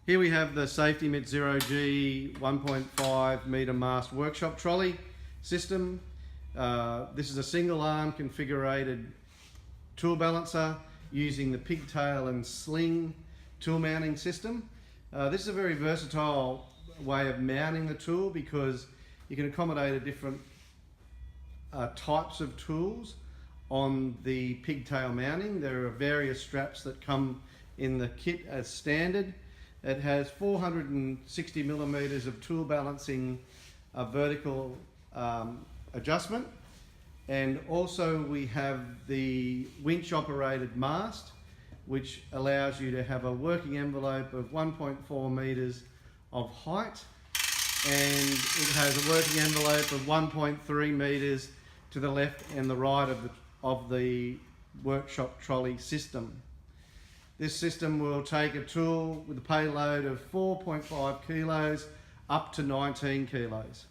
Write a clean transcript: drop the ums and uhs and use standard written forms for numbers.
Here we have the SafetyMit 0G 1.5 m mast workshop trolley system. This is a single arm configured tool balancer using the pigtail and sling tool mounting system. This is a very versatile way of mounting the tool because you can accommodate a different types of tools on the pigtail mounting. There are various straps that come in the kit as standard. It has 460 millimeters of tool balancing vertical adjustment, and also we have the winch operated mast, which allows you to have a working envelope of 1.4 meters of height, and it has a working envelope of 1.3 meters to the left and the right of the workshop trolley system. This system will take a tool with a payload of 4.5 kilos up to 19 kilos.